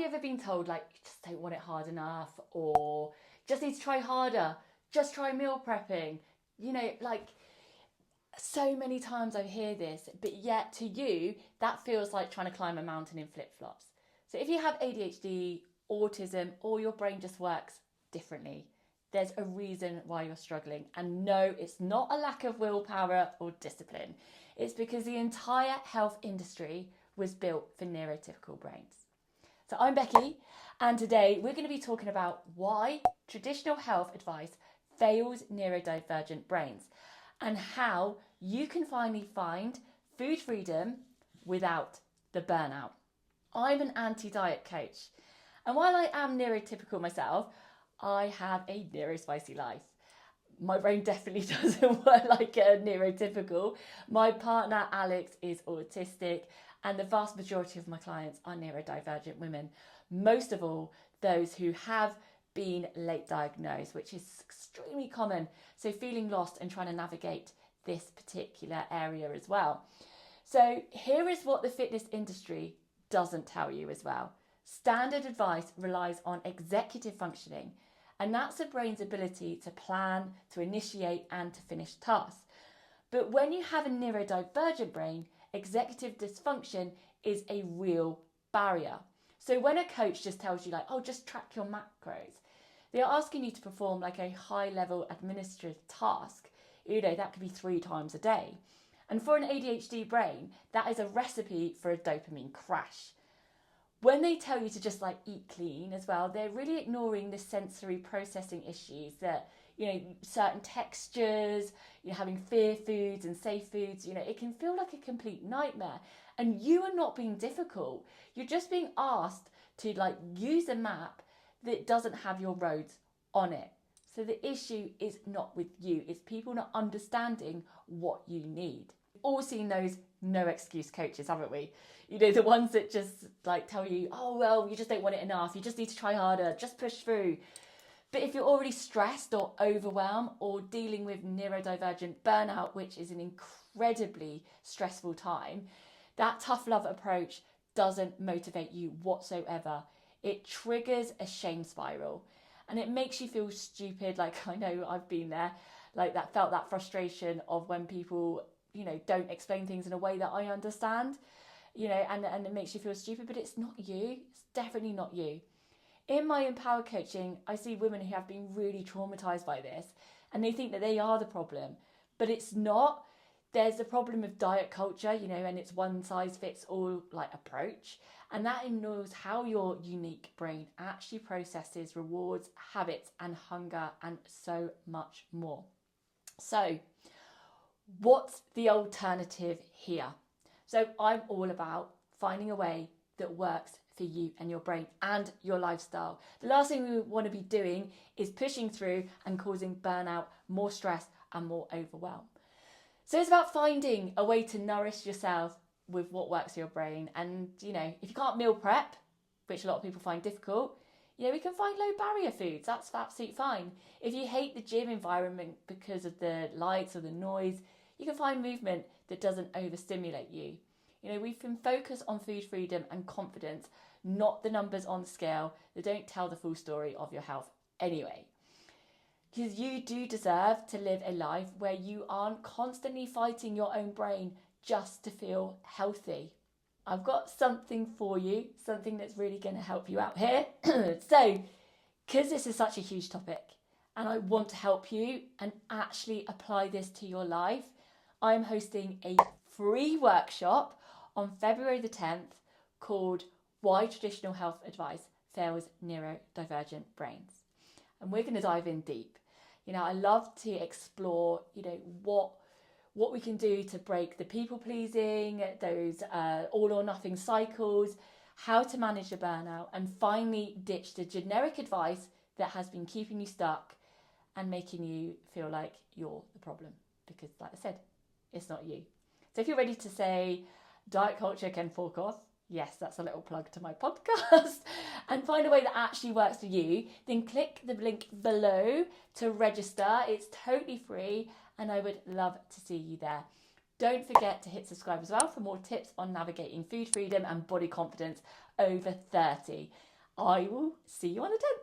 you ever been told, like, you just don't want it hard enough, or just need to try harder, just try meal prepping? You know, like, so many times I hear this, but yet to you, that feels like trying to climb a mountain in flip-flops. So if you have ADHD, autism, or your brain just works differently, there's a reason why you're struggling. And no, it's not a lack of willpower or discipline. It's because the entire health industry was built for neurotypical brains. So I'm Becky, and today we're going to be talking about why traditional health advice fails neurodivergent brains and how you can finally find food freedom without the burnout. I'm an anti-diet coach, and while I am neurotypical myself, I have a neurospicy life. My brain definitely doesn't work like a neurotypical. My partner Alex is autistic, and the vast majority of my clients are neurodivergent women. Most of all, those who have been late diagnosed, which is extremely common. So feeling lost and trying to navigate this particular area as well. So here is what the fitness industry doesn't tell you as well. Standard advice relies on executive functioning, and that's the brain's ability to plan, to initiate, and to finish tasks. But when you have a neurodivergent brain, executive dysfunction is a real barrier. So when a coach just tells you, like, oh, just track your macros, they're asking you to perform like a high-level administrative task. You know, that could be 3 times a day. And for an ADHD brain, that is a recipe for a dopamine crash. When they tell you to just like eat clean as well, they're really ignoring the sensory processing issues that, you know, certain textures, you know, having fear foods and safe foods, you know, it can feel like a complete nightmare. And you are not being difficult. You're just being asked to like use a map that doesn't have your roads on it. So the issue is not with you, it's people not understanding what you need. We've all seen those no excuse coaches, haven't we? You know, the ones that just like tell you, oh, well, you just don't want it enough, you just need to try harder, just push through. But if you're already stressed or overwhelmed or dealing with neurodivergent burnout, which is an incredibly stressful time, that tough love approach doesn't motivate you whatsoever. It triggers a shame spiral and it makes you feel stupid. Like, I know I've been there, like that, felt that frustration of when people, you know, don't explain things in a way that I understand, you know, and it makes you feel stupid, but it's not you. It's definitely not you. In my Empower coaching, I see women who have been really traumatized by this and they think that they are the problem, but it's not. There's the problem of diet culture, you know, and it's one size fits all like approach. And that ignores how your unique brain actually processes rewards, habits, and hunger, and so much more. So what's the alternative here? So I'm all about finding a way that works for you and your brain and your lifestyle. The last thing we want to be doing is pushing through and causing burnout, more stress, and more overwhelm. So it's about finding a way to nourish yourself with what works for your brain. And, you know, if you can't meal prep, which a lot of people find difficult, you know, we can find low barrier foods. That's absolutely fine. If you hate the gym environment because of the lights or the noise, you can find movement that doesn't overstimulate you. You know, we can focus on food freedom and confidence, not the numbers on the scale that don't tell the full story of your health anyway. Because you do deserve to live a life where you aren't constantly fighting your own brain just to feel healthy. I've got something for you, something that's really going to help you out here. So, because this is such a huge topic and I want to help you and actually apply this to your life, I'm hosting a free workshop on February the 10th called Why Traditional Health Advice Fails Neurodivergent Brains. And we're going to dive in deep. You know, I love to explore, you know, what we can do to break the people pleasing, those all or nothing cycles, how to manage the burnout, and finally ditch the generic advice that has been keeping you stuck and making you feel like you're the problem. Because like I said, it's not you. So if you're ready to say diet culture can fork off, yes, that's a little plug to my podcast, and find a way that actually works for you, then click the link below to register. It's totally free and I would love to see you there. Don't forget to hit subscribe as well for more tips on navigating food freedom and body confidence over 30. I will see you on the 10th.